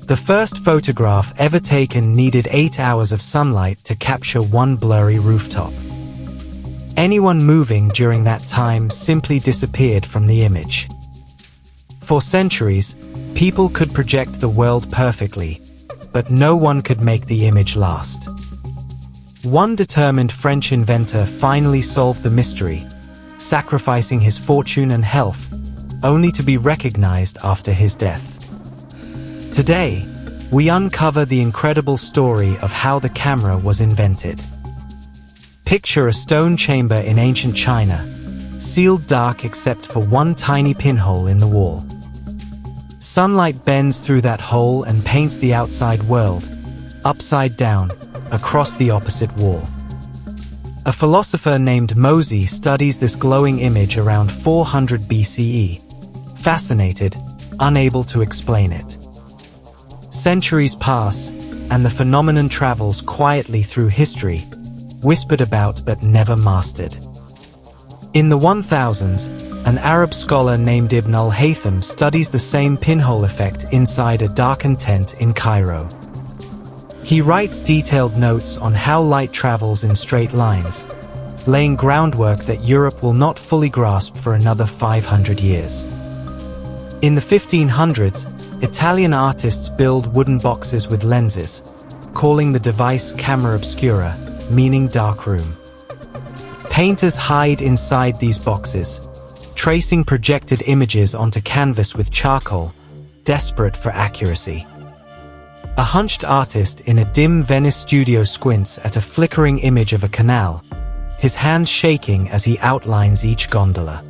The first photograph ever taken needed 8 hours of sunlight to capture one blurry rooftop. Anyone moving during that time simply disappeared from the image. For centuries, people could project the world perfectly, but no one could make the image last. One determined French inventor finally solved the mystery, sacrificing his fortune and health, only to be recognized after his death. Today, we uncover the incredible story of how the camera was invented. Picture a stone chamber in ancient China, sealed dark except for one tiny pinhole in the wall. Sunlight bends through that hole and paints the outside world, upside down, across the opposite wall. A philosopher named Mosey studies this glowing image around 400 BCE, fascinated, unable to explain it. Centuries pass, and the phenomenon travels quietly through history, whispered about but never mastered. In the 1000s, an Arab scholar named Ibn al-Haytham studies the same pinhole effect inside a darkened tent in Cairo. He writes detailed notes on how light travels in straight lines, laying groundwork that Europe will not fully grasp for another 500 years. In the 1500s, Italian artists build wooden boxes with lenses, calling the device camera obscura, meaning dark room. Painters hide inside these boxes, tracing projected images onto canvas with charcoal, desperate for accuracy. A hunched artist in a dim Venice studio squints at a flickering image of a canal, his hand shaking as he outlines each gondola.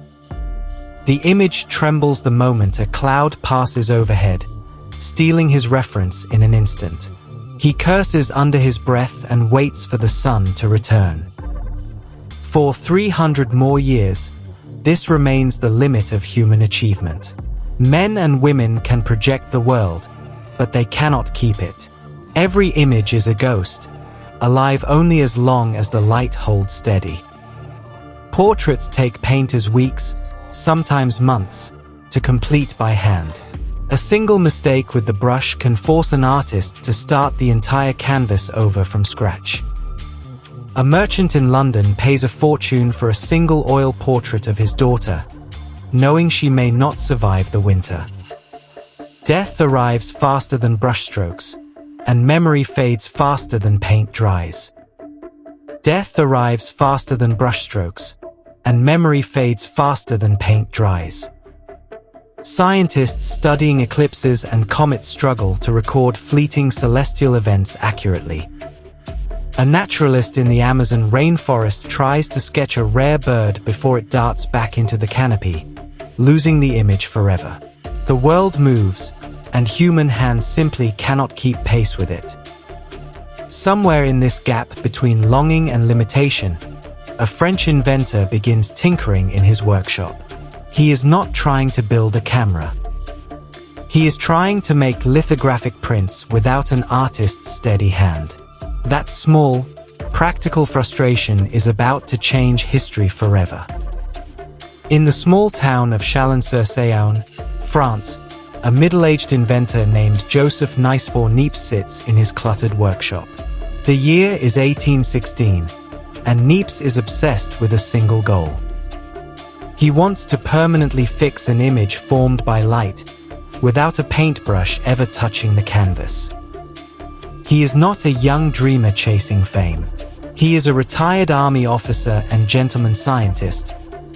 The image trembles the moment a cloud passes overhead, stealing his reference in an instant. He curses under his breath and waits for the sun to return. For 300 more years, this remains the limit of human achievement. Men and women can project the world, but they cannot keep it. Every image is a ghost, alive only as long as the light holds steady. Portraits take painters weeks, sometimes months, to complete by hand. A single mistake with the brush can force an artist to start the entire canvas over from scratch. A merchant in London pays a fortune for a single oil portrait of his daughter, knowing she may not survive the winter. Death arrives faster than brushstrokes, and memory fades faster than paint dries. Death arrives faster than brushstrokes, and memory fades faster than paint dries. Scientists studying eclipses and comets struggle to record fleeting celestial events accurately. A naturalist in the Amazon rainforest tries to sketch a rare bird before it darts back into the canopy, losing the image forever. The world moves, and human hands simply cannot keep pace with it. Somewhere in this gap between longing and limitation, a French inventor begins tinkering in his workshop. He is not trying to build a camera. He is trying to make lithographic prints without an artist's steady hand. That small, practical frustration is about to change history forever. In the small town of Chalon-sur-Saône, France, a middle-aged inventor named Joseph Nicéphore Niépce sits in his cluttered workshop. The year is 1816, and Niépce is obsessed with a single goal. He wants to permanently fix an image formed by light, without a paintbrush ever touching the canvas. He is not a young dreamer chasing fame. He is a retired army officer and gentleman scientist,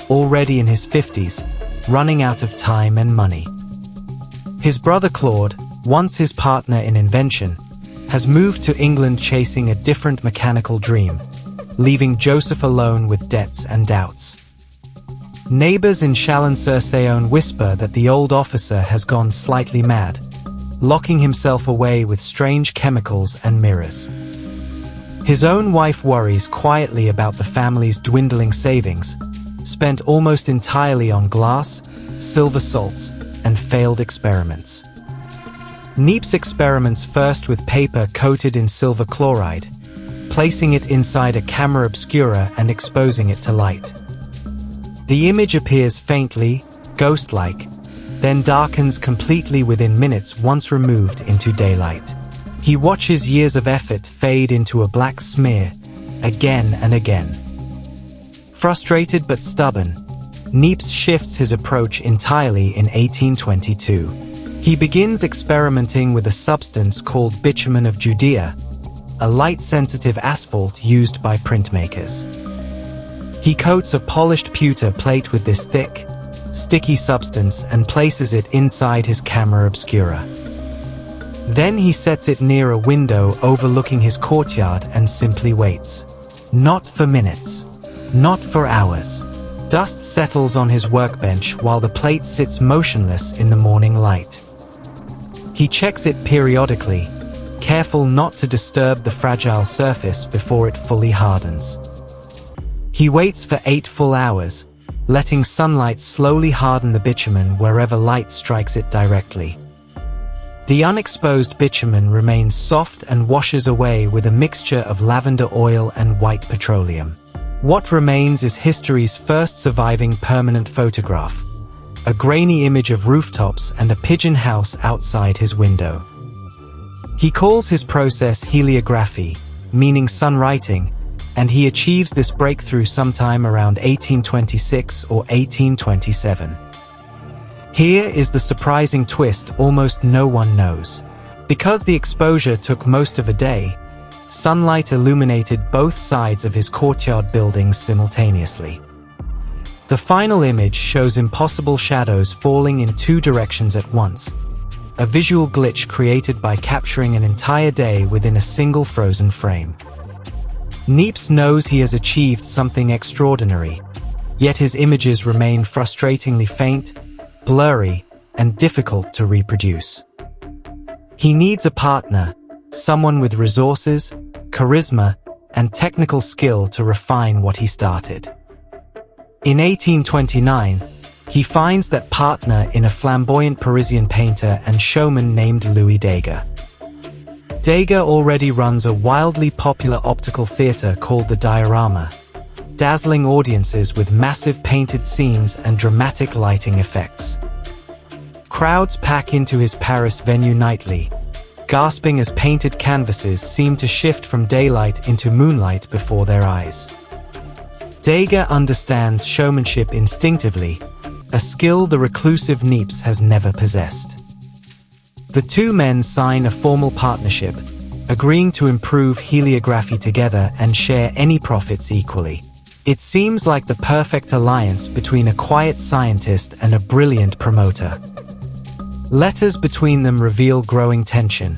already in his 50s, running out of time and money. His brother Claude, once his partner in invention, has moved to England chasing a different mechanical dream, leaving Joseph alone with debts and doubts. Neighbors in Chalon-sur-Saône whisper that the old officer has gone slightly mad, locking himself away with strange chemicals and mirrors. His own wife worries quietly about the family's dwindling savings, spent almost entirely on glass, silver salts, and failed experiments. Niépce experiments first with paper coated in silver chloride, placing it inside a camera obscura and exposing it to light. The image appears faintly, ghost-like, then darkens completely within minutes once removed into daylight. He watches years of effort fade into a black smear, again and again. Frustrated but stubborn, Niépce shifts his approach entirely in 1822. He begins experimenting with a substance called bitumen of Judea, a light-sensitive asphalt used by printmakers. He coats a polished pewter plate with this thick, sticky substance and places it inside his camera obscura. Then he sets it near a window overlooking his courtyard and simply waits. Not for minutes, not for hours. Dust settles on his workbench while the plate sits motionless in the morning light. He checks it periodically, careful not to disturb the fragile surface before it fully hardens. He waits for 8 full hours, letting sunlight slowly harden the bitumen wherever light strikes it directly. The unexposed bitumen remains soft and washes away with a mixture of lavender oil and white petroleum. What remains is history's first surviving permanent photograph, a grainy image of rooftops and a pigeon house outside his window. He calls his process heliography, meaning sunwriting, and he achieves this breakthrough sometime around 1826 or 1827. Here is the surprising twist almost no one knows. Because the exposure took most of a day, sunlight illuminated both sides of his courtyard buildings simultaneously. The final image shows impossible shadows falling in 2 directions at once, a visual glitch created by capturing an entire day within a single frozen frame. Niépce knows he has achieved something extraordinary, yet his images remain frustratingly faint, blurry, and difficult to reproduce. He needs a partner, someone with resources, charisma, and technical skill to refine what he started. In 1829, he finds that partner in a flamboyant Parisian painter and showman named Louis Daguerre. Daguerre already runs a wildly popular optical theater called the Diorama, dazzling audiences with massive painted scenes and dramatic lighting effects. Crowds pack into his Paris venue nightly, gasping as painted canvases seem to shift from daylight into moonlight before their eyes. Daguerre understands showmanship instinctively, a skill the reclusive Niépce has never possessed. The 2 men sign a formal partnership, agreeing to improve heliography together and share any profits equally. It seems like the perfect alliance between a quiet scientist and a brilliant promoter. Letters between them reveal growing tension,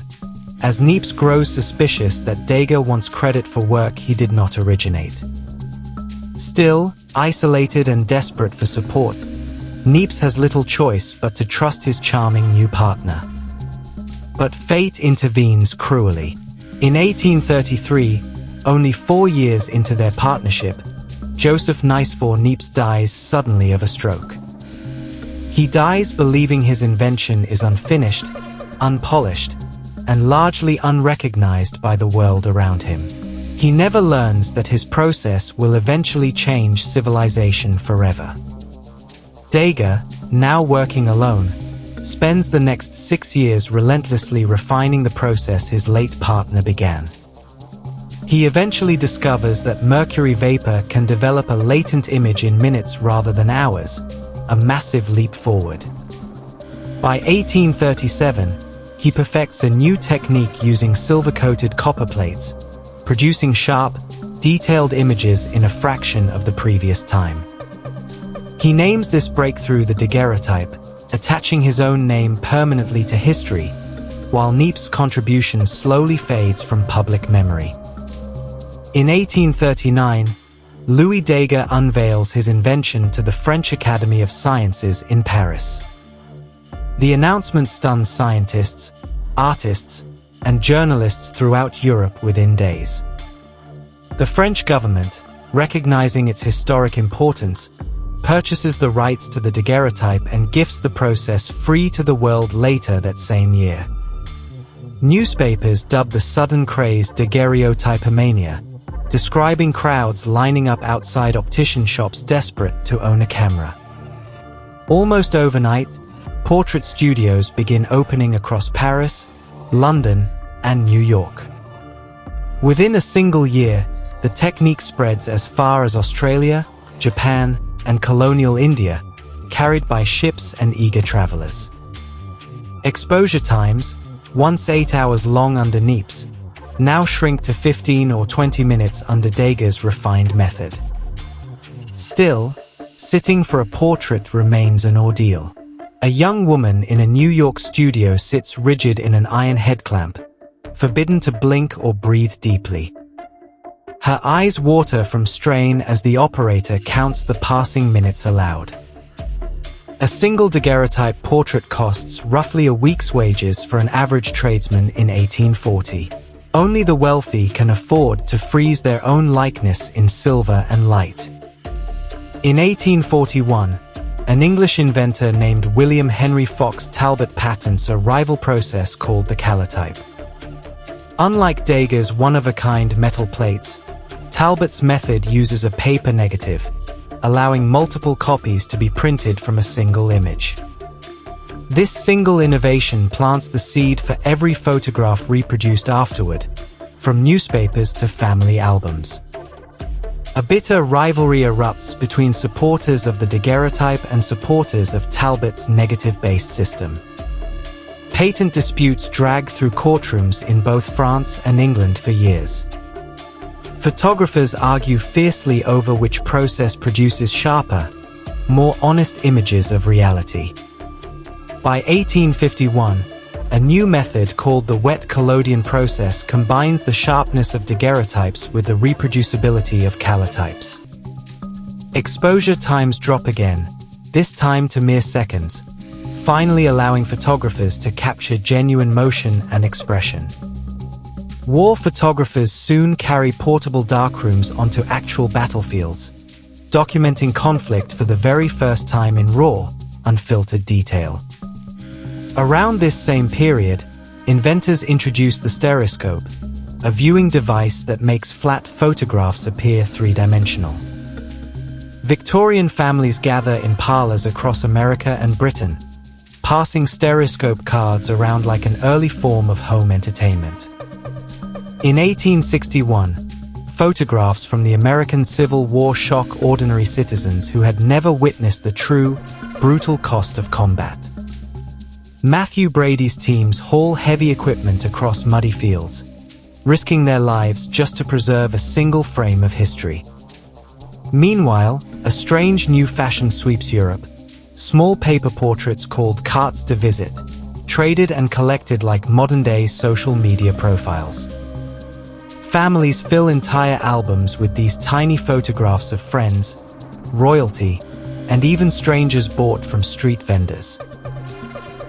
as Niépce grows suspicious that Daguerre wants credit for work he did not originate. Still, isolated and desperate for support, Niépce has little choice but to trust his charming new partner. But fate intervenes cruelly. In 1833, only 4 years into their partnership, Joseph Nicéphore Niépce dies suddenly of a stroke. He dies believing his invention is unfinished, unpolished, and largely unrecognized by the world around him. He never learns that his process will eventually change civilization forever. Daguerre, now working alone, spends the next 6 years relentlessly refining the process his late partner began. He eventually discovers that mercury vapor can develop a latent image in minutes rather than hours, a massive leap forward. By 1837, he perfects a new technique using silver-coated copper plates, producing sharp, detailed images in a fraction of the previous time. He names this breakthrough the Daguerreotype, attaching his own name permanently to history, while Niépce's contribution slowly fades from public memory. In 1839, Louis Daguerre unveils his invention to the French Academy of Sciences in Paris. The announcement stuns scientists, artists, and journalists throughout Europe within days. The French government, recognizing its historic importance, purchases the rights to the Daguerreotype and gifts the process free to the world later that same year. Newspapers dubbed the sudden craze Daguerreotypomania, describing crowds lining up outside optician shops desperate to own a camera. Almost overnight, portrait studios begin opening across Paris, London, and New York. Within a single year, the technique spreads as far as Australia, Japan, and colonial India, carried by ships and eager travelers. Exposure times, once 8 hours long under Niépce, now shrink to 15 or 20 minutes under Daguerre's refined method. Still, sitting for a portrait remains an ordeal. A young woman in a New York studio sits rigid in an iron headclamp, forbidden to blink or breathe deeply. Her eyes water from strain as the operator counts the passing minutes aloud. A single daguerreotype portrait costs roughly a week's wages for an average tradesman in 1840. Only the wealthy can afford to freeze their own likeness in silver and light. In 1841, an English inventor named William Henry Fox Talbot patents a rival process called the calotype. Unlike Daguerre's one-of-a-kind metal plates, Talbot's method uses a paper negative, allowing multiple copies to be printed from a single image. This single innovation plants the seed for every photograph reproduced afterward, from newspapers to family albums. A bitter rivalry erupts between supporters of the daguerreotype and supporters of Talbot's negative-based system. Patent disputes drag through courtrooms in both France and England for years. Photographers argue fiercely over which process produces sharper, more honest images of reality. By 1851, a new method called the wet collodion process combines the sharpness of daguerreotypes with the reproducibility of calotypes. Exposure times drop again, this time to mere seconds, finally allowing photographers to capture genuine motion and expression. War photographers soon carry portable darkrooms onto actual battlefields, documenting conflict for the very first time in raw, unfiltered detail. Around this same period, inventors introduced the stereoscope, a viewing device that makes flat photographs appear three-dimensional. Victorian families gather in parlors across America and Britain, passing stereoscope cards around like an early form of home entertainment. In 1861, photographs from the American Civil War shock ordinary citizens who had never witnessed the true, brutal cost of combat. Matthew Brady's teams haul heavy equipment across muddy fields, risking their lives just to preserve a single frame of history. Meanwhile, a strange new fashion sweeps Europe. Small paper portraits called cartes de visite, traded and collected like modern-day social media profiles. Families fill entire albums with these tiny photographs of friends, royalty, and even strangers bought from street vendors.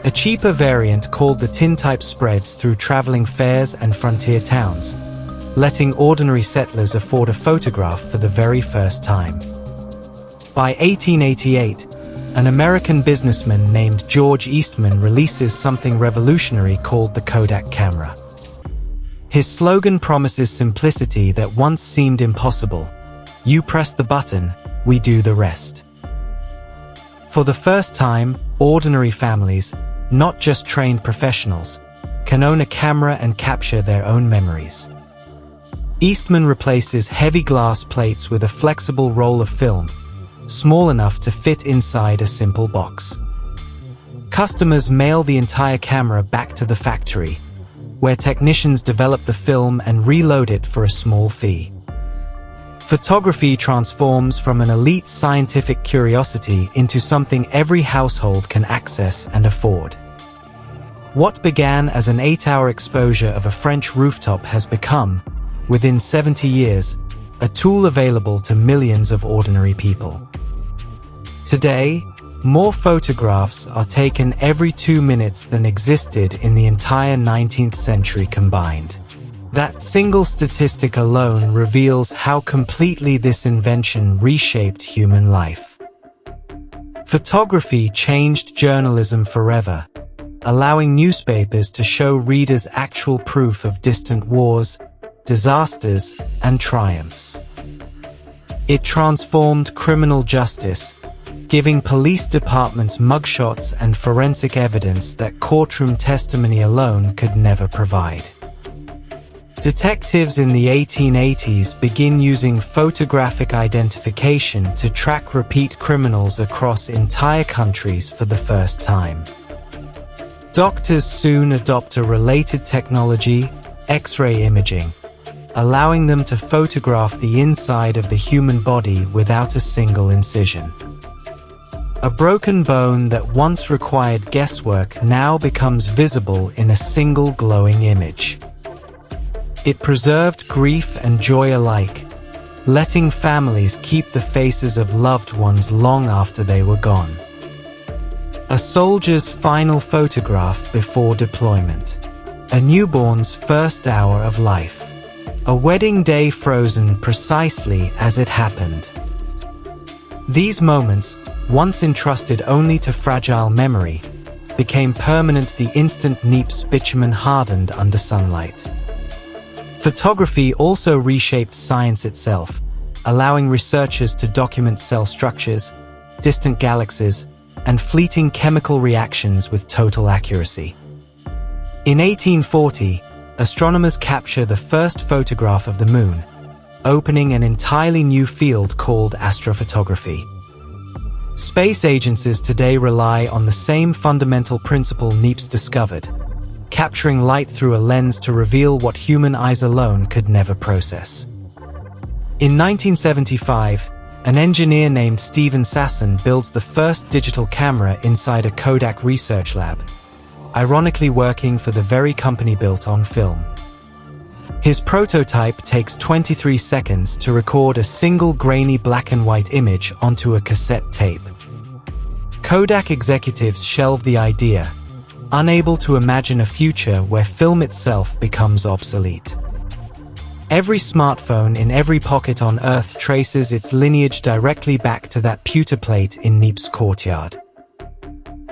A cheaper variant called the tintype spreads through traveling fairs and frontier towns, letting ordinary settlers afford a photograph for the very first time. By 1888, an American businessman named George Eastman releases something revolutionary called the Kodak camera. His slogan promises simplicity that once seemed impossible. You press the button, we do the rest. For the first time, ordinary families, not just trained professionals, can own a camera and capture their own memories. Eastman replaces heavy glass plates with a flexible roll of film, small enough to fit inside a simple box. Customers mail the entire camera back to the factory, where technicians develop the film and reload it for a small fee. Photography transforms from an elite scientific curiosity into something every household can access and afford. What began as an 8-hour exposure of a French rooftop has become, within 70 years, a tool available to millions of ordinary people. Today, more photographs are taken every 2 minutes than existed in the entire 19th century combined. That single statistic alone reveals how completely this invention reshaped human life. Photography changed journalism forever, allowing newspapers to show readers actual proof of distant wars, disasters, and triumphs. It transformed criminal justice, giving police departments mugshots and forensic evidence that courtroom testimony alone could never provide. Detectives in the 1880s begin using photographic identification to track repeat criminals across entire countries for the first time. Doctors soon adopt a related technology, X-ray imaging, allowing them to photograph the inside of the human body without a single incision. A broken bone that once required guesswork now becomes visible in a single glowing image. It preserved grief and joy alike, letting families keep the faces of loved ones long after they were gone. A soldier's final photograph before deployment. A newborn's first hour of life. A wedding day frozen precisely as it happened. These moments, once entrusted only to fragile memory, became permanent the instant Niépce bitumen hardened under sunlight. Photography also reshaped science itself, allowing researchers to document cell structures, distant galaxies, and fleeting chemical reactions with total accuracy. In 1840, astronomers capture the first photograph of the moon, opening an entirely new field called astrophotography. Space agencies today rely on the same fundamental principle Niépce discovered, capturing light through a lens to reveal what human eyes alone could never process. In 1975, an engineer named Stephen Sasson builds the first digital camera inside a Kodak research lab, ironically working for the very company built on film. His prototype takes 23 seconds to record a single grainy black and white image onto a cassette tape. Kodak executives shelve the idea, unable to imagine a future where film itself becomes obsolete. Every smartphone in every pocket on Earth traces its lineage directly back to that pewter plate in Niépce's courtyard.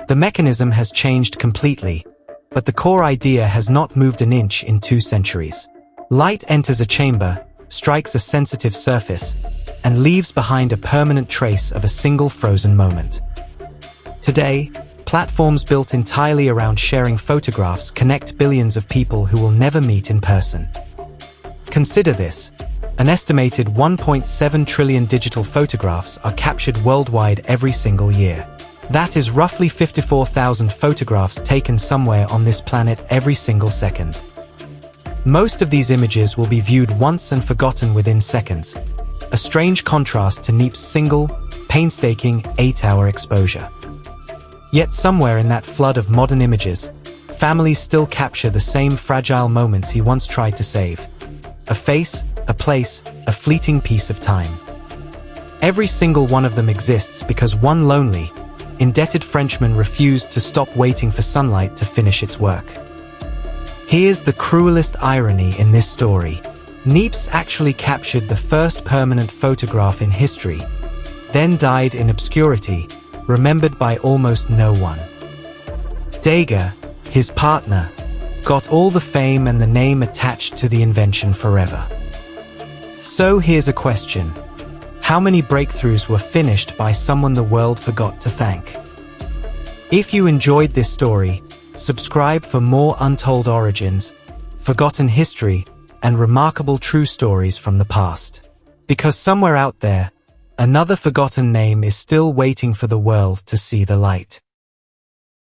The mechanism has changed completely, but the core idea has not moved an inch in 2 centuries. Light enters a chamber, strikes a sensitive surface, and leaves behind a permanent trace of a single frozen moment. Today, platforms built entirely around sharing photographs connect billions of people who will never meet in person. Consider this: an estimated 1.7 trillion digital photographs are captured worldwide every single year. That is roughly 54,000 photographs taken somewhere on this planet every single second. Most of these images will be viewed once and forgotten within seconds, a strange contrast to Niépce's single, painstaking 8-hour exposure. Yet somewhere in that flood of modern images, families still capture the same fragile moments he once tried to save. A face, a place, a fleeting piece of time. Every single one of them exists because one lonely, indebted Frenchman refused to stop waiting for sunlight to finish its work. Here's the cruelest irony in this story. Niépce actually captured the first permanent photograph in history, then died in obscurity, remembered by almost no one. Daguerre, his partner, got all the fame and the name attached to the invention forever. So here's a question. How many breakthroughs were finished by someone the world forgot to thank? If you enjoyed this story, subscribe for more untold origins, forgotten history, and remarkable true stories from the past. Because somewhere out there, another forgotten name is still waiting for the world to see the light.